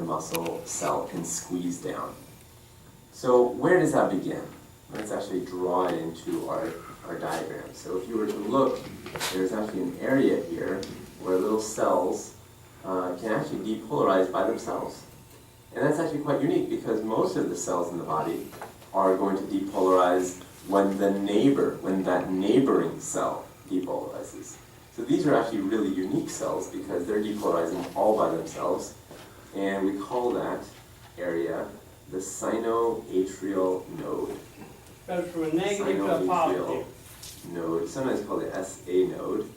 muscle cell can squeeze down. So where does that begin? Let's actually draw it into our diagram. So if you were to look, there's actually an area here where little cells can actually depolarize by themselves. And that's actually quite unique because most of the cells in the body are going to depolarize when that neighboring cell depolarizes. So these are actually really unique cells because they're depolarizing all by themselves. And we call that area the sinoatrial node. Goes from a negative to a positive. Node, sometimes called the SA node,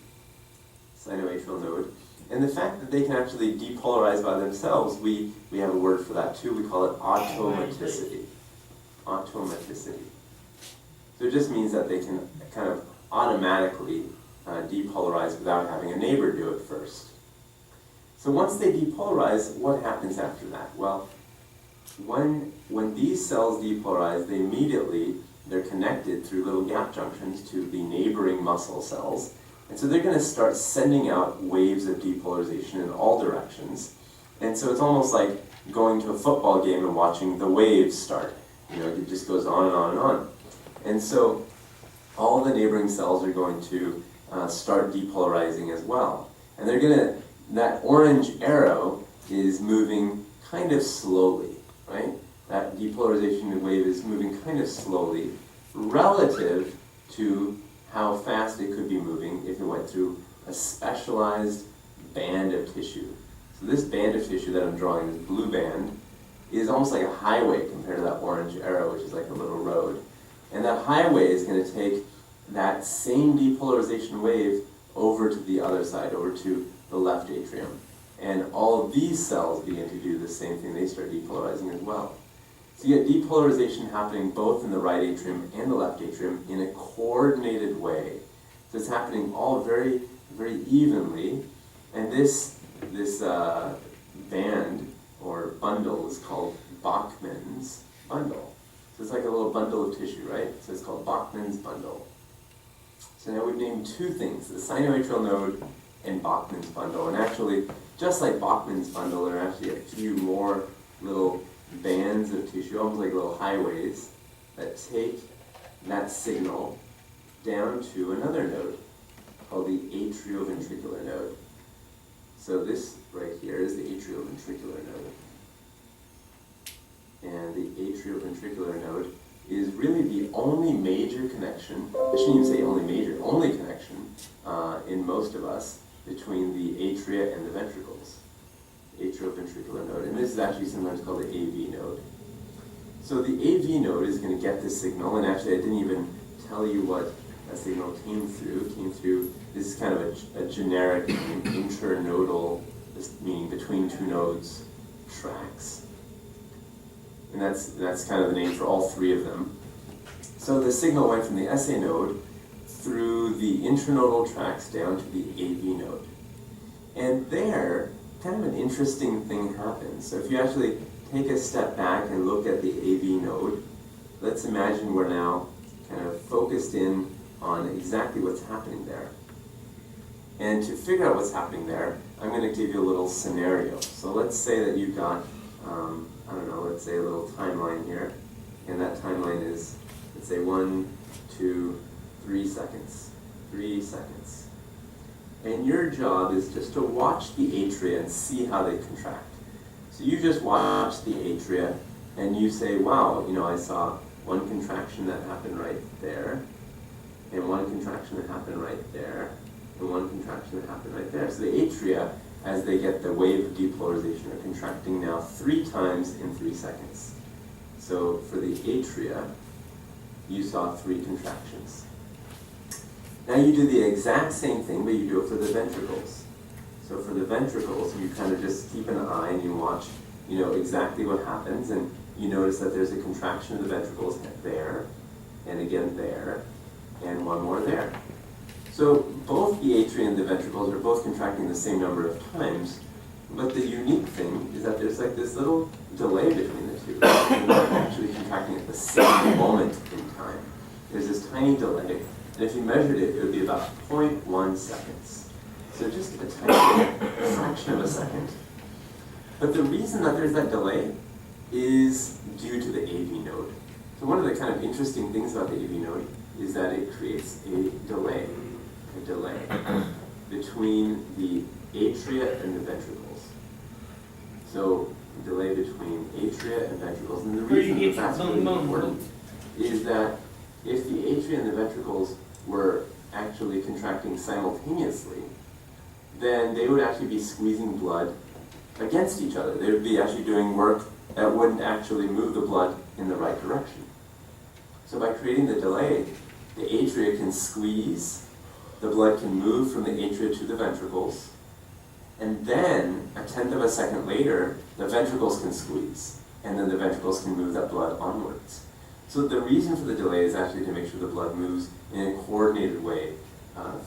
sinoatrial node. And the fact that they can actually depolarize by themselves, we have a word for that too. We call it automaticity. Automaticity. So it just means that they can kind of automatically depolarize without having a neighbor do it first. So once they depolarize, what happens after that? Well, when these cells depolarize, they're connected through little gap junctions to the neighboring muscle cells. And so they're going to start sending out waves of depolarization in all directions. And so it's almost like going to a football game and watching the waves start. You know, it just goes on and on and on. And so all the neighboring cells are going to start depolarizing as well. And that orange arrow is moving kind of slowly, right? That depolarization wave is moving kind of slowly relative to how fast it could be moving if it went through a specialized band of tissue. So this band of tissue that I'm drawing, this blue band, is almost like a highway compared to that orange arrow, which is like a little road. And that highway is going to take that same depolarization wave over to the other side, over to the left atrium. And all of these cells begin to do the same thing. They start depolarizing as well. So you get depolarization happening both in the right atrium and the left atrium in a coordinated way. So it's happening all very, very evenly. And this band or bundle is called Bachmann's bundle. So it's like a little bundle of tissue, right? So it's called Bachmann's bundle. So now we've named two things, the sinoatrial node and Bachmann's bundle. And actually, just like Bachmann's bundle, there are actually a few more little bands of tissue, almost like little highways, that take that signal down to another node called the atrioventricular node. So this right here is the atrioventricular node. And the atrioventricular node is really the only major connection, I shouldn't even say only major, only connection in most of us between the atria and the ventricles. Atrioventricular node, and this is actually sometimes called the AV node. So the AV node is going to get this signal, and actually I didn't even tell you what that signal came through. This is kind of a generic internodal, meaning between two nodes, tracks. And that's kind of the name for all three of them. So the signal went from the SA node through the internodal tracks down to the AV node. And there, kind of an interesting thing happens. So if you actually take a step back and look at the AV node, let's imagine we're now kind of focused in on exactly what's happening there. And to figure out what's happening there, I'm going to give you a little scenario. So let's say that you've got, I don't know, let's say a little timeline here. And that timeline is, let's say 1, 2, 3 seconds. 3 seconds. And your job is just to watch the atria and see how they contract. So you just watch the atria and you say, wow, you know, I saw one contraction that happened right there, and one contraction that happened right there, and one contraction that happened right there. So the atria, as they get the wave of depolarization, are contracting now 3 times in 3 seconds. So for the atria, you saw 3 contractions. Now you do the exact same thing, but you do it for the ventricles. So for the ventricles, you kind of just keep an eye and you watch, you know, exactly what happens, and you notice that there's a contraction of the ventricles there, and again there, and one more there. So both the atria and the ventricles are both contracting the same number of times, but the unique thing is that there's like this little delay between the two. They're not actually contracting at the same moment in time. There's this tiny delay. And if you measured it, it would be about 0.1 seconds. So just a tiny fraction of a second. But the reason that there's that delay is due to the AV node. So one of the kind of interesting things about the AV node is that it creates a delay between the atria and the ventricles. So delay between atria and ventricles. And the Where you reason get that that's your really boom, boom, important is that if the atria and the ventricles were actually contracting simultaneously, then they would actually be squeezing blood against each other. They would be actually doing work that wouldn't actually move the blood in the right direction. So by creating the delay, the atria can squeeze, the blood can move from the atria to the ventricles, and then a tenth of a second later, the ventricles can squeeze, and then the ventricles can move that blood onwards. So the reason for the delay is actually to make sure the blood moves in a coordinated way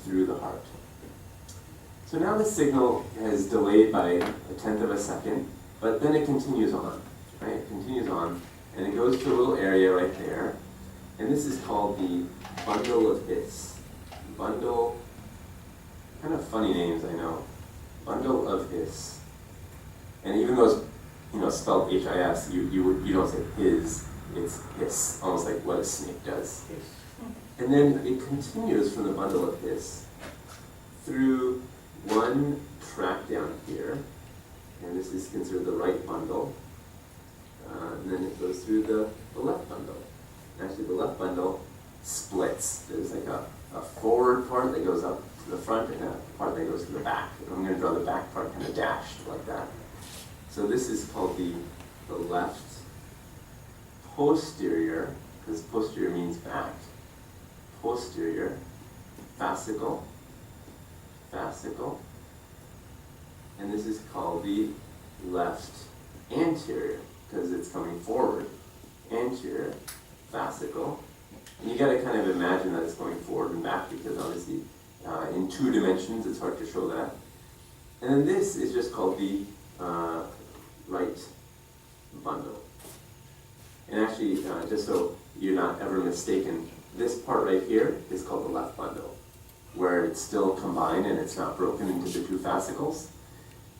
through the heart. So now the signal is delayed by a tenth of a second, but then it continues on, right? It continues on, and it goes to a little area right there, and this is called the bundle of His. Bundle, kind of funny names, I know. Bundle of His. And even though it's spelled H-I-S, you don't say his, it's hiss, almost like what a snake does. And then it continues from the bundle of His through one track down here, and this is considered the right bundle, and then it goes through the left bundle. And actually the left bundle splits. There's like a forward part that goes up to the front and a part that goes to the back. And I'm going to draw the back part kind of dashed like that. So this is called the left posterior, because posterior means back. Posterior fascicle, and this is called the left anterior, because it's coming forward. Anterior fascicle. And you got to kind of imagine that it's going forward and back, because obviously in 2 dimensions it's hard to show that. And then this is just called the right bundle. And actually, just so you're not ever mistaken, this part right here is called the left bundle, where it's still combined and it's not broken into the 2 fascicles.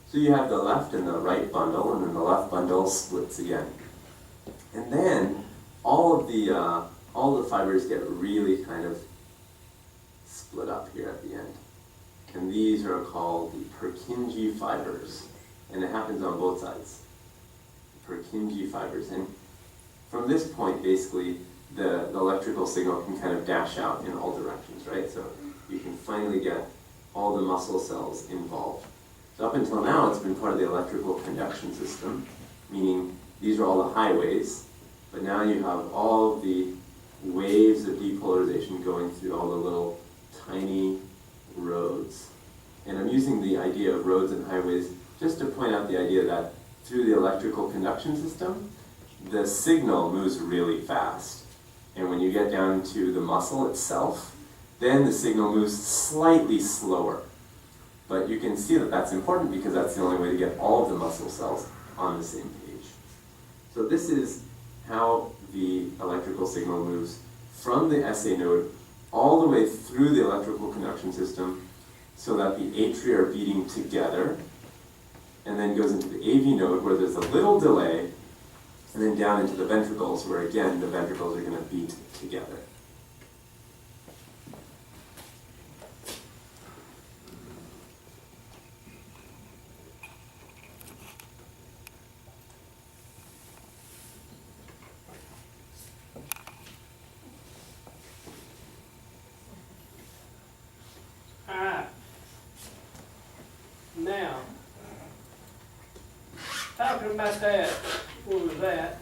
So you have the left and the right bundle, and then the left bundle splits again. And then all the fibers get really kind of split up here at the end. And these are called the Purkinje fibers. And it happens on both sides. Purkinje fibers. And from this point, basically, the electrical signal can kind of dash out in all directions, right? So you can finally get all the muscle cells involved. So up until now, it's been part of the electrical conduction system, meaning these are all the highways, but now you have all of the waves of depolarization going through all the little tiny roads. And I'm using the idea of roads and highways just to point out the idea that through the electrical conduction system, the signal moves really fast. And when you get down to the muscle itself, then the signal moves slightly slower. But you can see that that's important because that's the only way to get all of the muscle cells on the same page. So this is how the electrical signal moves from the SA node all the way through the electrical conduction system so that the atria are beating together, and then goes into the AV node where there's a little delay, and then down into the ventricles where again the ventricles are going to beat together. Alright. Now, talking about that, what was that?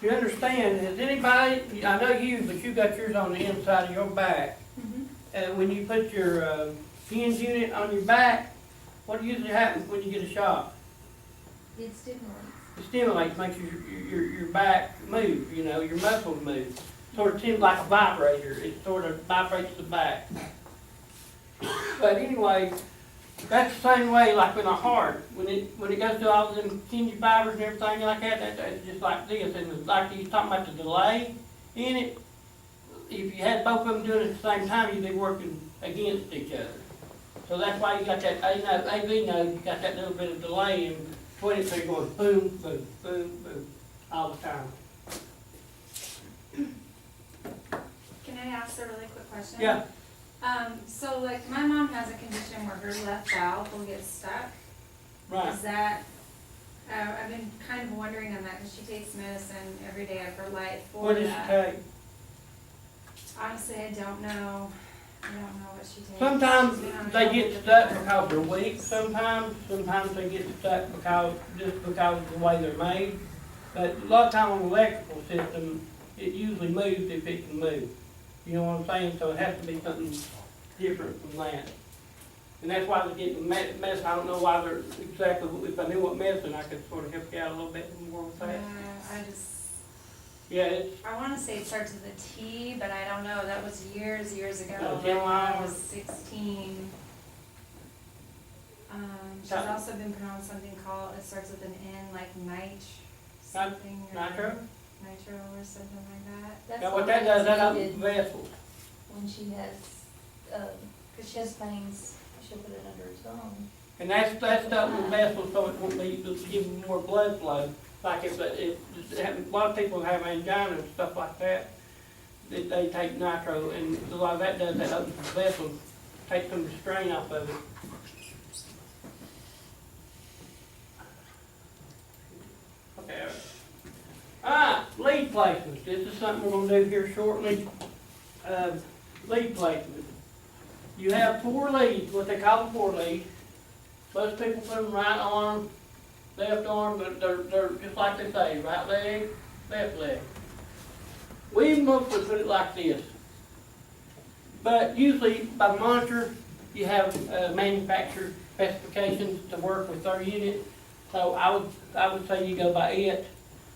You understand, has anybody, I know you, but you got yours on the inside of your back. When you put your hinge unit on your back, what usually happens when you get a shock? It stimulates. It stimulates, makes your back move, your muscles move. Sort of seems like a vibrator. It sort of vibrates the back. But anyway, that's the same way like with a heart. When it goes through all them kingy fibers and everything like that, that's just like this. And like he's talking about the delay in it, if you had both of them doing it at the same time, you'd be working against each other. So that's why you got that AV node, you got that little bit of delay in between it, so you're going boom, boom, boom, boom, all the time. Can I ask a really quick question? Yeah, So like my mom has a condition where her left valve will get stuck. right. Is that, I've been kind of wondering on that because she takes medicine every day of her life for What does that. it take? Honestly, I don't know what she takes. Sometimes She's been on a they couple get different stuck ones. because they're weak sometimes they get stuck just because of the way they're made. But a lot of time on the electrical system, it usually moves if it can move. You know what I'm saying? So it has to be something different from that. And that's why they get the medicine. I don't know why they're exactly, if I knew what medicine, I could sort of help you out a little bit more with that. Yeah, it's, I wanna say it starts with a T, but I don't know, that was years ago, Oh, like Tim when I Lyle. was 16. She's Got- also been put on something called, it starts with an N, like something. or- nitro. Nitro or something like that. That's Now what that does, that needed opens vessels. when she has, chest pains, she'll put it under her tongue. And that's stuff with vessels, so it won't be, to give more blood flow. Like if a lot of people have angina and stuff like that, they take nitro, and a lot of that does, that opens the vessels, takes some of the strain off of it. Okay. Lead placements, this is something we're gonna do here shortly. Lead placement. You have 4 leads, what they call the 4 leads. Most people put them right arm, left arm, but they're just like they say, right leg, left leg. We mostly put it like this. But usually by monitor, you have manufacturer specifications to work with their unit. So I would say you go by it.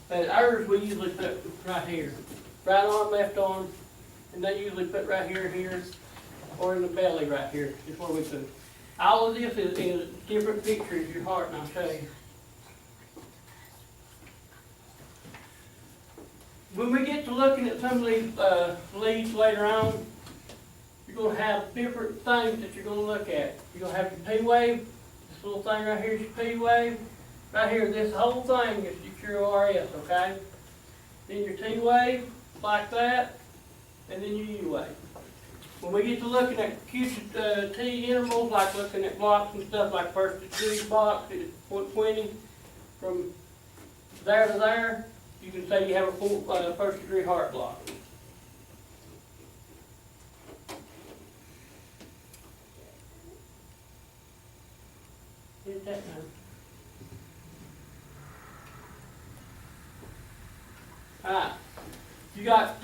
But ours, we usually put right here. Right arm, left arm, and they usually put right here, or in the belly right here, is where we put it. All of this is different pictures, your heart, and I'll show you. When we get to looking at some of these leads later on, you're gonna have different things that you're gonna look at. You're gonna have your P-wave, this little thing right here is your P-wave. Right here, this whole thing is your QRS, okay? Then your T-wave, like that, and then your U-wave. When we get to looking at QT intervals, like looking at blocks and stuff, like first degree box is 120, from there to there, you can say you have a first degree heart block. Hit that now. Alright, you got,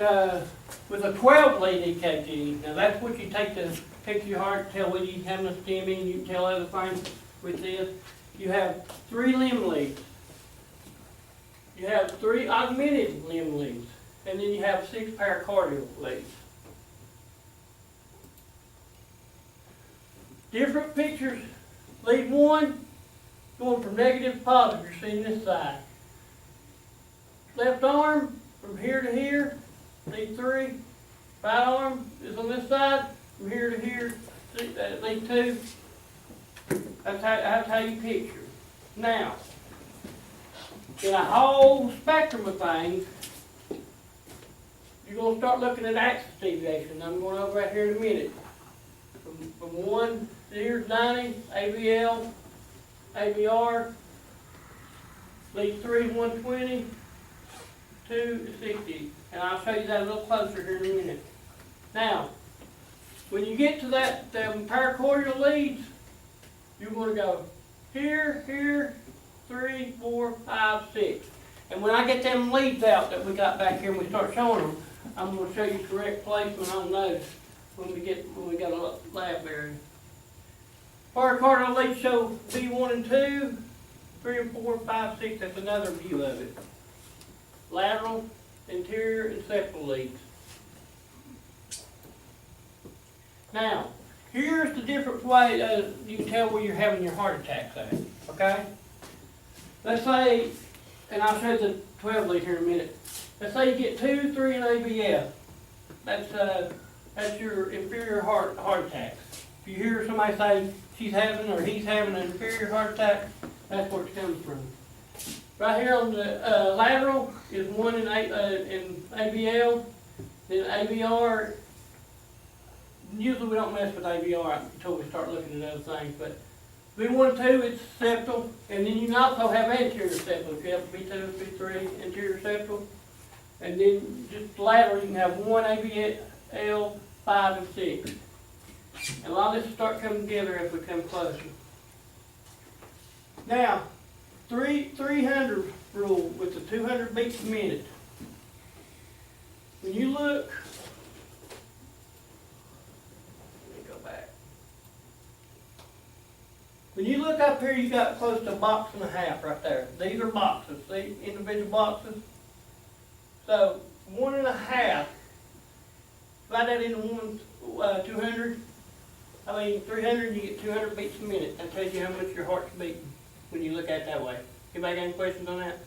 with a 12 lead EKG, now that's what you take to picture your heart, tell whether you have enough STEMI, you can tell other things with this. You have 3 limb leads. You have 3 augmented limb leads, and then you have 6 pericardial leads. Different pictures. Lead 1, going from negative to positive, you're seeing this side. Left arm, from here to here, lead 3. Right arm is on this side, from here to here, lead 2. That's how you picture. Now, in a whole spectrum of things, you're going to start looking at axis deviation. I'm going over right here in a minute. From 1 to here's 90, ABL, ABR, lead 3 120, 2 is 60, and I'll show you that a little closer here in a minute. Now, when you get to that pericardial leads, you're going to go here, here, 3, 4, 5, 6. And when I get them leads out that we got back here and we start showing them, I'm going to show you correct placement on those when we got a lab bearing. Pericardial leads show V1 and 2, 3 and 4, 5, 6. That's another view of it. Lateral, interior, and septal leads. Now, here's the different way you can tell where you're having your heart attacks at, okay? Let's say, and I'll show you the 12 lead here in a minute. Let's say you get 2, 3, and ABF. That's your inferior heart attacks. If you hear somebody say she's having or he's having an inferior heart attack, that's where it's coming from. Right here on the lateral is one in ABL, then ABR. Usually we don't mess with ABR until we start looking at other things, but B1 and 2, it's septal, and then you can also have anterior septal. If you have B2, B3, anterior septal, and then just lateral, you can have 1 ABL, 5, and 6. And a lot of this will start coming together as we come closer. Now, 300 rule with the 200 beats a minute. When you look, let me go back. When you look up here, you got close to a box and a half right there. These are boxes, see, individual boxes. So 1.5, divide that into 200. 300, you get 200 beats a minute. That tells you how much your heart's beating when you look at it that way. Anybody got any questions on that?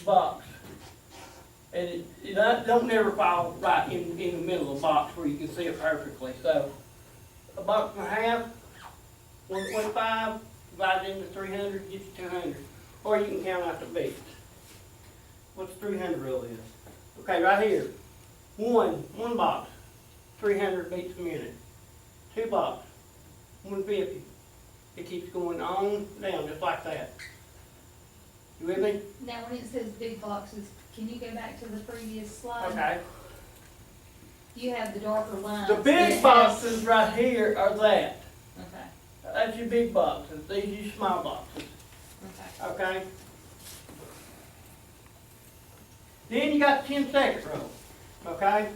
Box. And it don't never fall right in the middle of the box where you can see it perfectly. So a box and a half, 1.5, divide it into 300, gets you 200. Or you can count out the beats. What's 300 rule is? Okay, right here. One box, 300 beats a minute. 2 box, 150. It keeps going on down just like that. You with me? Now, when it says big boxes, can you go back to the previous slide? Okay. You have the darker lines. The but it big has- boxes right here are that. Okay, That's your big boxes. These are your small boxes. okay. Okay? Then you got the 10-second rule. Okay?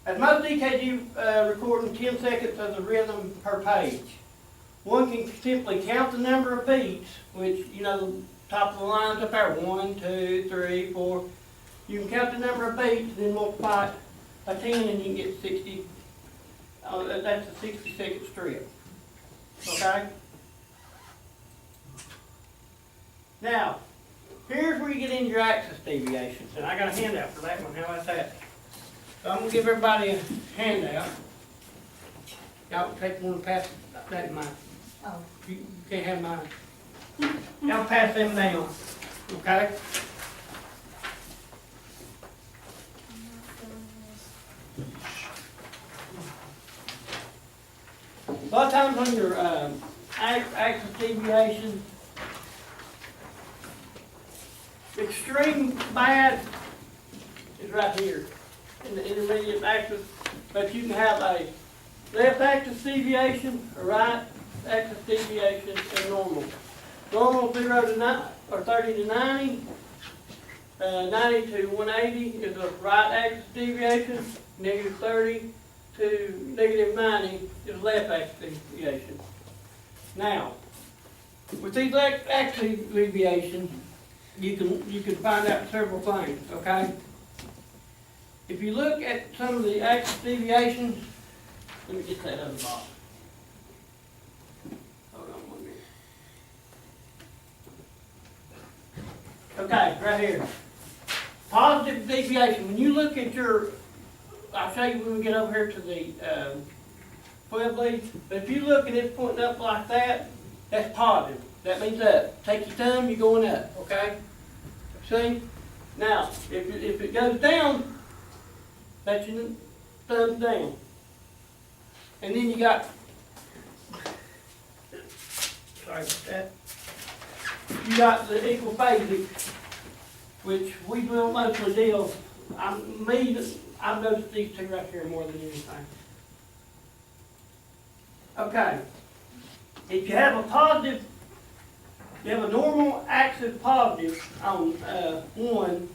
As most EKG recording 10 seconds of the rhythm per page. One can simply count the number of beats, which, you know, top of the lines up there, 1, 2, 3, 4. You can count the number of beats, then multiply it by 10, and you can get 60. That's a 60-second strip. Okay? Now, here's where you get into your axis deviations, and I got a handout for that one. How about that? So I'm gonna give everybody a handout. Y'all can take one and pass that in mine. Oh, You can't have mine. Y'all pass them down, okay? A lot of times on your axis deviation, extreme bad is right here in the intermediate axis, but you can have a left axis deviation, a right axis deviation, and normal. Normal 0 to 9 or 30 to 90, 90 to 180 is a right axis deviation. Negative 30 to negative 90 is left axis deviation. Now, with these axis deviations, you can find out several things. Okay. If you look at some of the axis deviations, let me get that other box. Hold on 1 minute. Okay, right here. Positive deviation. When you look at your, I'll show you when we get over here to the 12 lead. But if you look and it's pointing up like that, that's positive. That means up. Take your thumb, you're going up. Okay. See? Now, if it goes down, that's your thumbs down. And then you got, sorry about that. You got the equiphasic, which we will mostly deal. I've noticed these two right here more than anything. Okay. If you have a positive, you have a normal axis positive on 1,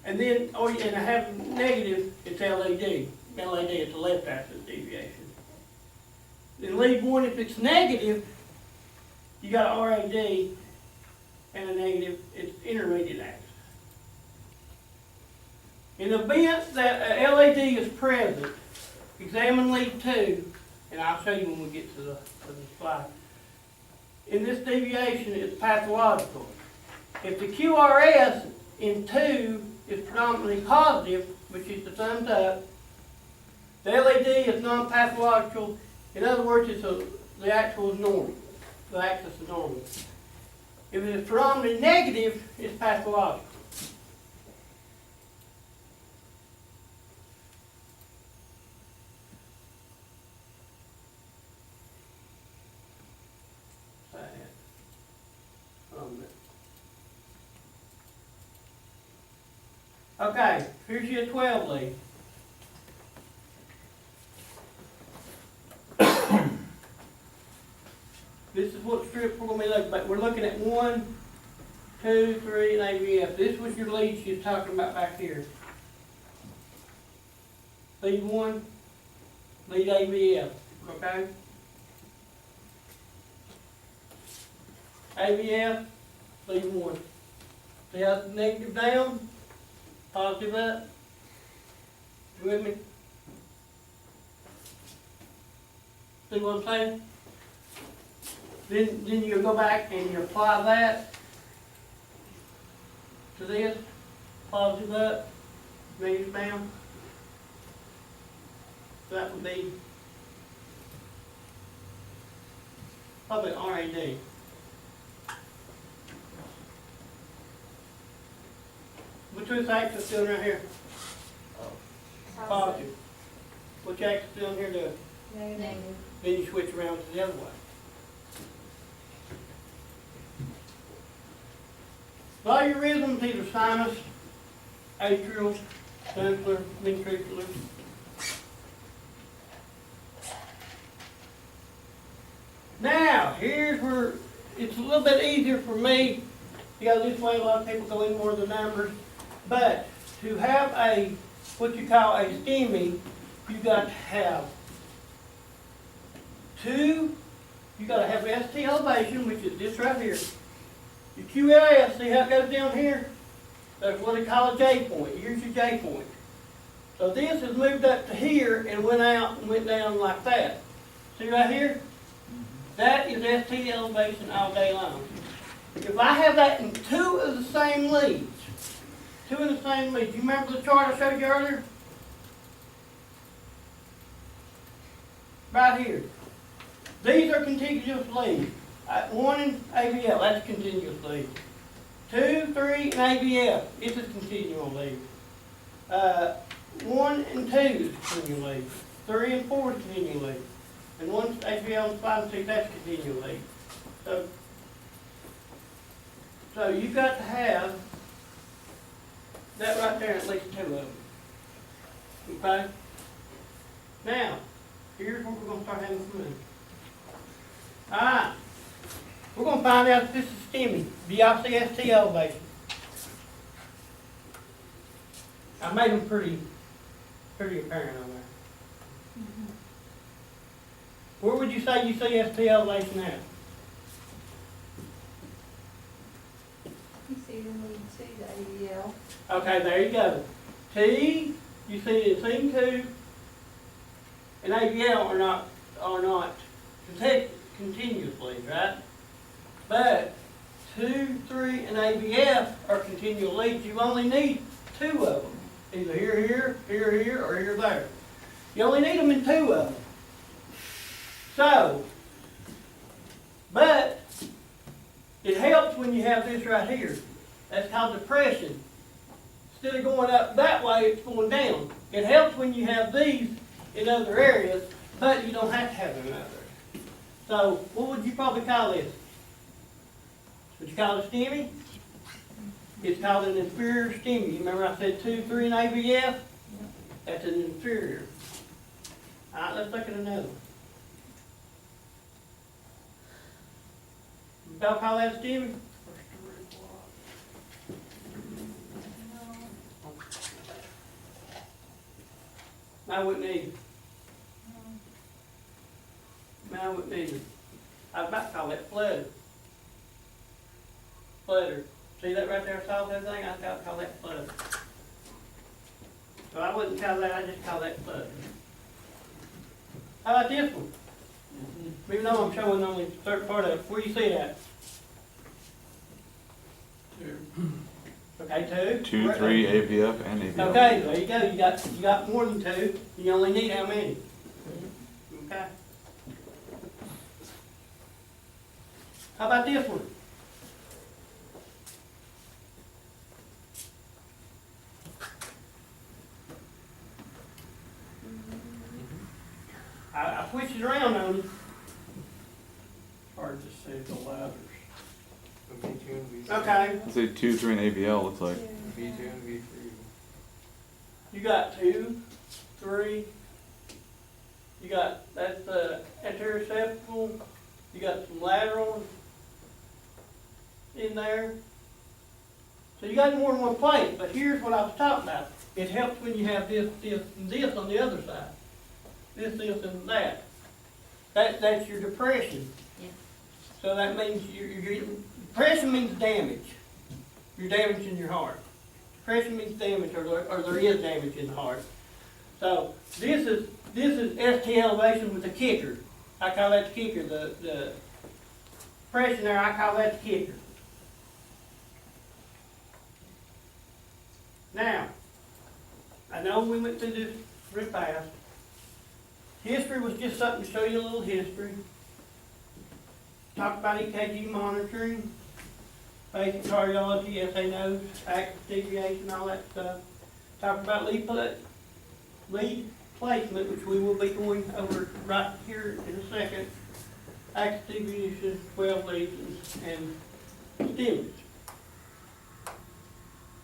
and then, and I have negative, it's LAD. LAD is the left axis deviation. Then lead 1, if it's negative, you got a RAD, and a negative, it's intermediate axis. In the event that a LAD is present, examine lead 2, and I'll show you when we get to the slide. In this deviation, it's pathological. If the QRS in 2 is predominantly positive, which is the thumbs up, The LED is non-pathological. In other words, the actual is normal. The axis is normal. If it's predominantly negative, it's pathological. Okay, here's your 12 lead. This is what strip we're gonna be looking at. We're looking at 1, 2, 3, and AVF. This was your lead she was talking about back here. Lead 1, lead AVF, okay? AVF, lead 1. See how it's negative down, positive up? You with me? See what I'm saying? Then you go back and you apply that to this, positive up, negative down. So that would be probably RAD. What's this axis doing right here? Positive. What's your axis doing here doing? Negative. Then you switch around to the other way. Aneurysms, either sinus, atrial, ventricular, ventricular. Now, here's where it's a little bit easier for me. This way, a lot of people go in more of the numbers. But to have a, what you call a STEMI, you got to have two, you got to have ST elevation, which is this right here. Your QLS, see how it goes down here? That's what they call a J point. Here's your J point. So this has moved up to here and went out and went down like that. See right here? That is ST elevation all day long. If I have that in two of the same leads, you remember the chart I showed you earlier? Right here. These are contiguous leads. 1 in AVL, that's a continuous lead. 2, 3, and AVF, it's a continual lead. 1 and 2 is a continual lead. 3 and 4 is a continual lead. And 1 AVL and 5 and 6, that's a continual lead. So you've got to have that right there, at least 2 of them. Okay? Now, here's where we're going to start having some money. Alright. We're going to find out if this is STEMI. Do y'all see ST elevation? I made them pretty apparent on there. Where would you say you see ST elevation at? You see the lead two, the ADL. Okay, there you go. T, you see it in C2 and AVL are not continuously, right? But 2, 3, and AVF are continual leads. You only need 2 of them. Either here, or here, there. You only need them in 2 of them. So, but it helps when you have this right here. That's called depression. Instead of going up that way, it's going down. It helps when you have these in other areas, but you don't have to have them in others. So, what would you probably call this? Would you call it a STEMI? It's called an inferior STEMI. You remember I said 2, 3, and AVF? That's an inferior. Alright, let's look at another one. Y'all call that a STEMI? I wouldn't either. I wouldn't either. I was about to call that flutter. Flutter. See that right there, solve everything? I was about to call that flutter. So I wouldn't call that, I just call that flutter. How about this one? Even though I'm showing only the third part of it, where you see that? Okay, two? 2, 3 ABF and ABL. Okay, there you go, you got more than two, you only need how many? Okay. How about this one? I switched it around on you. Hard to say the ladders. The V2 and V3. Okay, I say 2, 3 and ABL looks like. V2 and V3. you got 2, 3. You got, that's the anterior-septal, you got some laterals in there. So you got more than one plate, but here's what I was talking about. It helps when you have this, and this on the other side. This, and that. That's your depression. Yeah. So that means depression means damage. You're damaging your heart. Depression means damage, or there is damage in the heart. So this is ST elevation with the kicker. I call that the kicker. The depression there, I call that the kicker. Now, I know we went through this real fast. History was just something to show you a little history. Talk about EKG monitoring, basic cardiology, SA nodes, active deviation, all that stuff. Talk about lead placement, which we will be going over right here in a second. Active deviation, 12 leads, and stimulus.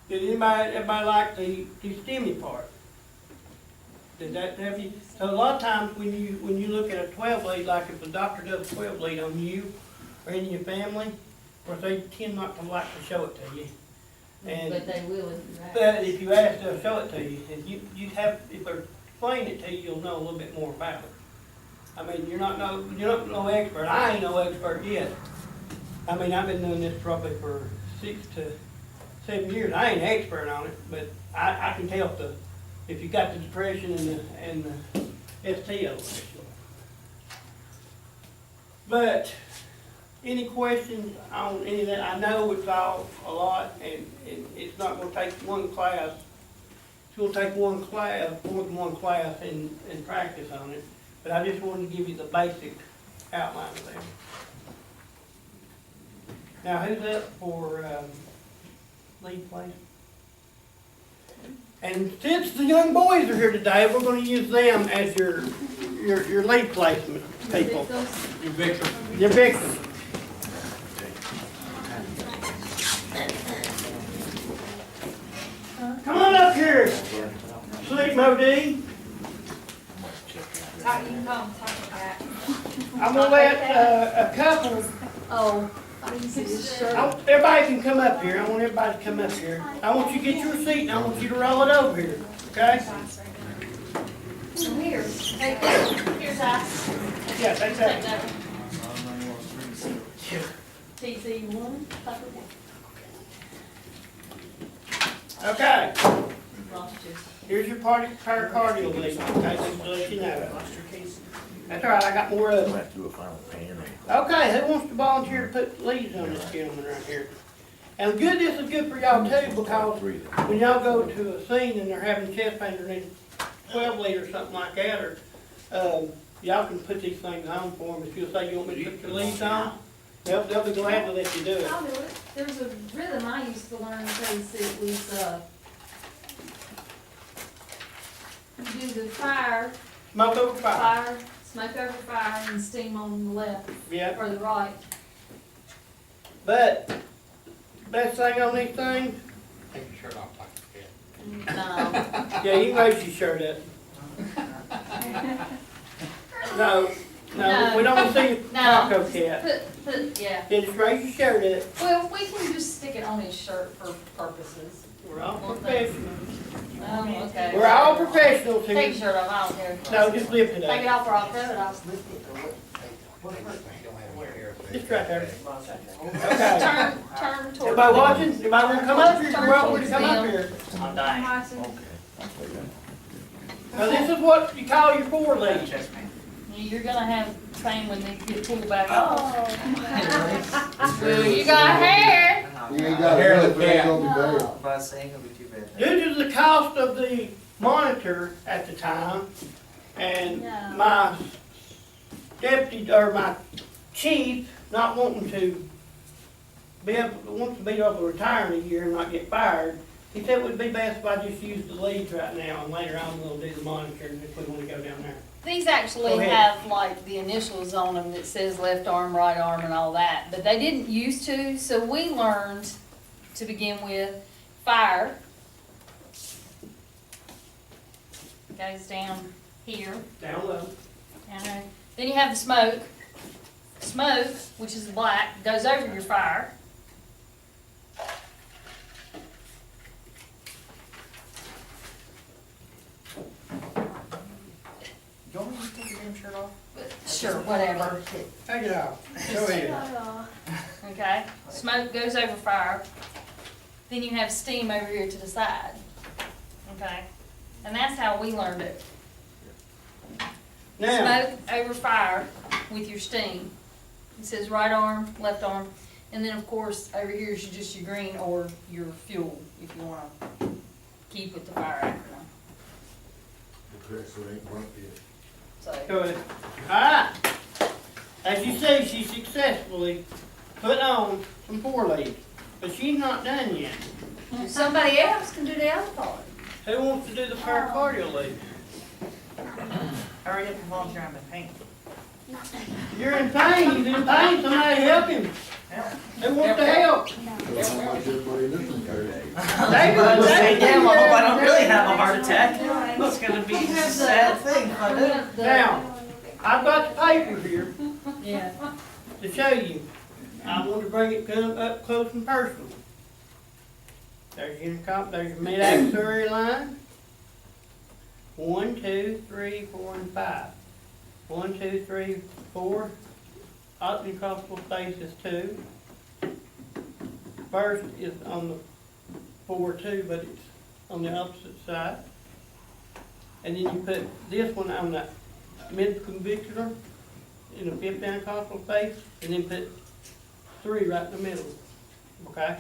Did everybody like the STEMI part? Did that have you? So a lot of times when you look at a 12 lead, like if the doctor does a 12 lead on you or in your family, of course they tend not to like to show it to you. And But they will if you ask. but if you ask, they'll show it to you. And you have, if they explain it to you, you'll know a little bit more about it. I mean, you're not no expert. I ain't no expert yet. I mean, I've been doing this probably for 6 to 7 years. I ain't an expert on it, but I can tell if you got the depression and the ST elevation. But any questions on any of that? I know it's all a lot, and it's not going to take one class. It's going to take one class, more than one class, and practice on it. But I just wanted to give you the basic outline of that. Now, who's up for lead place? And since the young boys are here today, we're going to use them as your lead placement people. Your victim. Your victims. Come on up here, Sleep Modine. Talk, you can call them talk back. I'm gonna let a couple. Oh, I didn't see this shirt. Everybody can come up here. I want everybody to come up here. I want you to get your seat and I want you to roll it over here, okay? Here, take that. Here's ice. Yeah, take Take that. that one. TC one. Okay, Lost you. here's your pericardial lead, okay, just to let you know. That's all right, I got more of them. Have to do a final pan. Okay, who wants to volunteer to put leads on this gentleman right here? And this is good for y'all too, because when y'all go to a scene and they're having chest pain, or need 12 lead or something like that, or, y'all can put these things on for them. If you'll say you want me to put your leads on, they'll be glad to let you do it. I'll do it. There's a rhythm I used to learn, Tracy. It was, you do the fire, Smoke over fire. smoke over fire, and steam on the left Yeah, or the right. but best thing on these things, Take your shirt off like a kid. No. yeah, you can raise your shirt up. No, we don't want to see No. taco cat. Yeah. Yeah, just raise your shirt up. Well, we can just stick it on his shirt for purposes. We're all professionals. Oh, okay. We're all professionals Take your here. shirt off, I don't care. No, just lift it Take it up. off or I'll throw it off. Just right there. Okay. Turn toward. Everybody watching? Everybody want to come up here? You're welcome to come up here. I'm watching. Now, this is what you call your 4 leads. You're gonna have pain when they get pulled back off. Well, you got hair. You ain't got Hair of enough, the but ain't cat. gonna be bad. No. But it ain't gonna be too bad. Due to the cost of the monitor at the time, and No. my deputy, or my chief, not wanting to wants to be able to retire in a year and not get fired, he said it would be best if I just use the leads right now, and later on we'll do the monitoring if we wanna go down there. These Go actually ahead. have like the initials on them that says left arm, right arm and all that, but they didn't used to, so we learned to begin with, fire. Goes down here, Down low. down there. Then you have the smoke. Smoke, which is black, goes over your fire. You want me to take your damn shirt off? Sure, whatever. Take it off. Go ahead. Okay, smoke goes over fire. Then you have steam over here to the side. Okay, and that's how we learned it. Now, Smoke over fire with your steam. It says right arm, left arm, and then of course over here is just your green or your fuel if you wanna keep with the fire acronym. Okay, so it ain't worth it. So, go ahead. Alright. As you see, she successfully put on some 4-lead, but she's not done yet. somebody else can do the other part. Who wants to do the pericardial lead? Hurry up and volunteer, I'm in pain. You're in pain, he's in pain, somebody help him. Who wants to help? That's how much everybody in this one carries. David, Damn, I hope I don't really have a heart attack. That's gonna be a sad thing if I do. Now, I've got the paper here Yeah. to show you. I want to bring it up close and personal. There's your there's your mid-axillary line. 1, 2, 3, 4, and 5. 1, 2, 3, 4. Occipital space is 2. First is on the 4 too, but it's on the opposite side. And then you put this one on the mid-clavicular in the 5th intercostal space, and then put 3 right in the middle. Okay?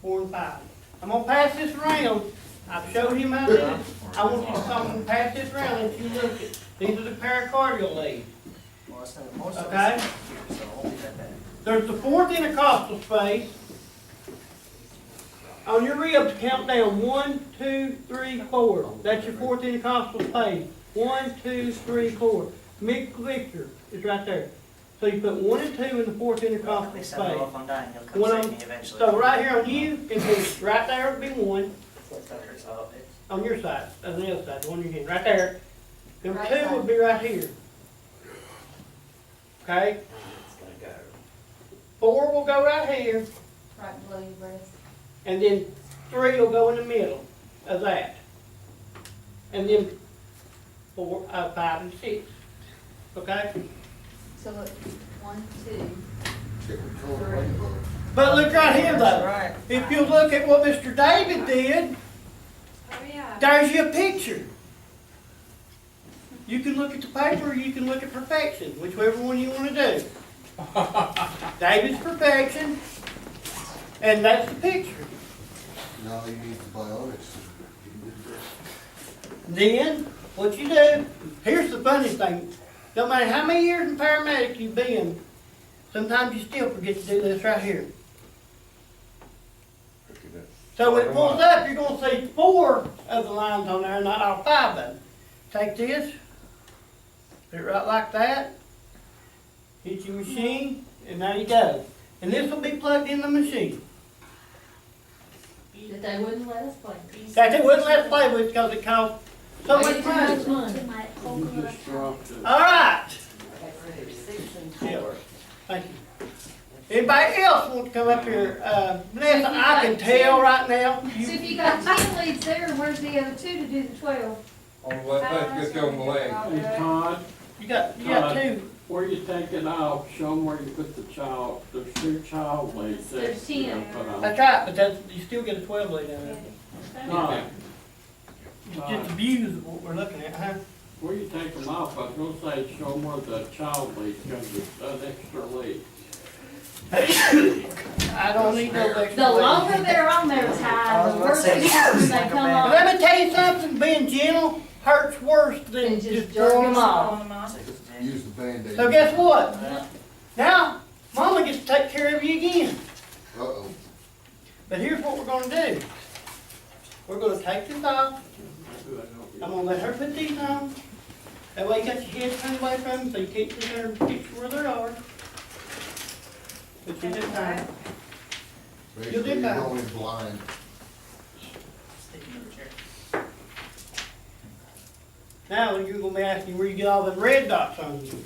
4 and 5. I'm gonna pass this around. I've showed him how to do it. I want you to come and pass this around and you look at, these are the pericardial leads. Well, it's not, most of Okay. it's here, so I'll leave that back. There's the 4th intercostal space. On your ribs, count down 1, 2, 3, 4. That's your 4th intercostal space. 1, 2, 3, 4. Mid-clavicular is right there. So you put 1 and 2 in the 4th Well, intercostal they said, well, space. if I'm dying, he'll come One save on, me eventually. so right here on you, it'd be, right there would be 1. That hurts a little bit. On your side, on the other side, the one you're hitting, right there. Number Right 2 side. would be right here. Okay? 4 will go right here, Right below your breast. and then 3 will go in the middle of that. And then 5 and 6. Okay? So look, 1, 2. Chicken color rainbow. But look right here That's though. right. If you look at what Mr. David did, Oh, yeah. there's your picture. You can look at the paper, or you can look at perfection, whichever one you want to do. David's perfection, and that's the picture. Now he needs the bionics. Then, what you do, here's the funny thing. No matter how many years in paramedic you've been, sometimes you still forget to do this right here. So when it pulls up, you're gonna see 4 of the lines on there, not all 5 of them. Take this, put it right like that, hit your machine, and there you go. And this will be plugged in the machine. That they wouldn't let us play. That they wouldn't let us play with because it costs so much Way too money. much money. You just dropped it. All right, 6 and Yeah. 4. thank you. Anybody else want to come up here? Vanessa, I can tell right now. So if you got 10 leads there, where's the other 2 to do the 12? On the left, let's get on the leg. Hey, Todd, You got 2. where you take it out, show them where you put the child, there's 2 child leads there. There's 10. you gotta put on. That's right, but that's, you still get a 12 lead in there. Todd, It's just abuse of what we're looking at, huh? where you take them off, I was gonna say, show them where the child lead comes, with that extra lead. I don't need no explanation. The longer they're on there, Ty, the worse it is when they come off. Let me tell you something, being gentle hurts worse than And just just throwing them jerking off. Use the Band-Aid. So guess what? Now, Mama gets to take care of you again. Uh-oh. But here's what we're gonna do. We're gonna take this off. I'm gonna let her put these on. That way you got your head turned away from them, so you can't sit there and picture where they are. But you do fine. Basically, did you're that. going blind. Now you're gonna be asking where you get all them red dots on you.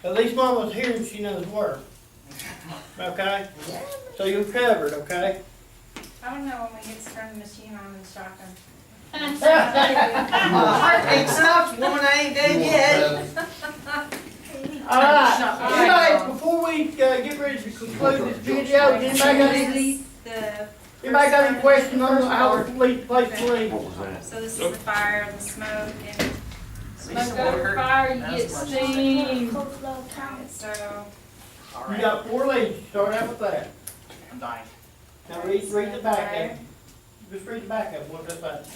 At least Mama's here and she knows where. Okay? So you're covered, okay? I don't know when we get to turn the machine on and shock them. Heartbeat stops, woman, I ain't dead yet. Alright, anyway, before we get ready to conclude this video, anybody got any, anybody got any questions on how to leave the place to leave? So this is the fire, the smoke, and, Smoke over fire, you get steam. so, You got 4 leads, start out with that. I'm dying. Now read the back of it. Just read the back of it, what does that say?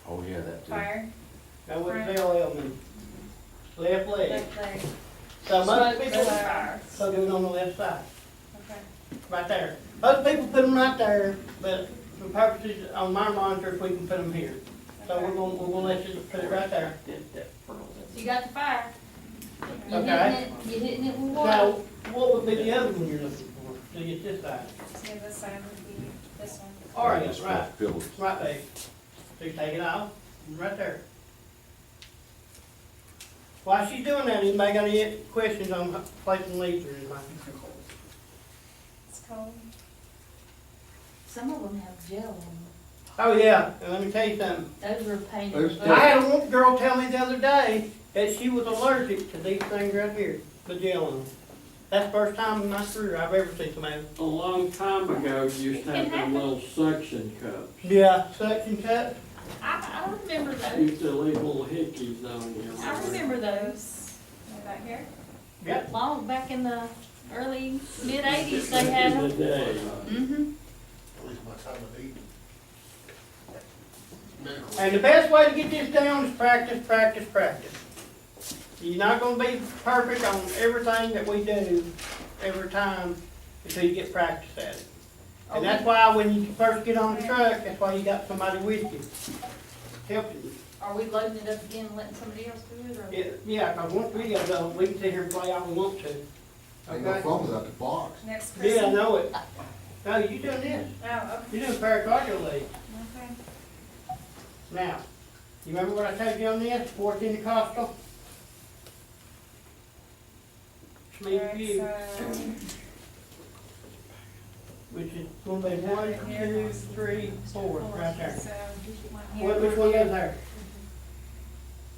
Oh, yeah, that too. fire, Now what does LL mean? Left leg. left leg, So most people, fire, so do it on the left side, okay. right there. Most people put them right there, but for purposes on my monitors, we can put them here. So we're gonna let you put it right there. You got the fire. You Okay. hitting it with Now, water. what would be the other one you're looking for, to get this side? So this side would be this one. All right, right, right there. So you take it off, right there. While she's doing that, anybody got any questions on placing leads or anything? It's cold. Some of them have gel on them. Oh, yeah, and let me tell you something. Those are painted. There's I had a girl tell me the other day that she was allergic to these things right here, the gel on them. That's the first time in my career I've ever seen somebody. A long time ago, you used to have them little suction cups. Yeah, suction cup. I remember those. Used to leave little hickeys on you. I remember those. Right back here. Yep. Long back in the early, mid-80s they had In the them. day. Mm-hmm. At least my time of need. And the best way to get this down is practice, practice, practice. You're not gonna be perfect on everything that we do every time until you get practice at it. And that's why when you first get on the truck, that's why you got somebody with you, helping you. Are we loading it up again and letting somebody else do it, or? Yeah, cause once we get done, we can sit here and play all we want to. Ain't no Okay? fun without the box. Next Yeah, I person. know it. No, you doing this. Oh, okay. You're doing pericardial lead. Okay. Now, you remember what I told you on this, fourth intercostal? Smith Alright, view, so, which is gonna be 1, 2, 3, 4, right there. so, Which one goes there?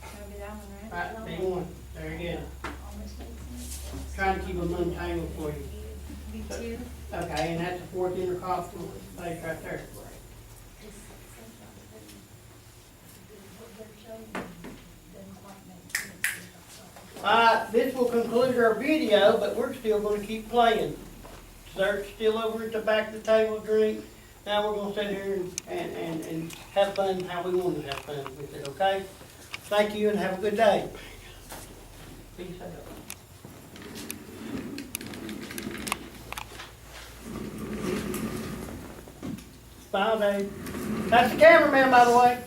that'll be that one, right? Right, B1, there you go. Trying to keep them untangled for you. B2? Okay, and that's the fourth intercostal space right there. This will conclude our video, but we're still gonna keep playing. Dessert's still over at the back of the table, drink. Now we're gonna sit here and have fun how we want to have fun with it, okay? Thank you and have a good day. Peace out. Smile, Dave. That's the cameraman, by the way.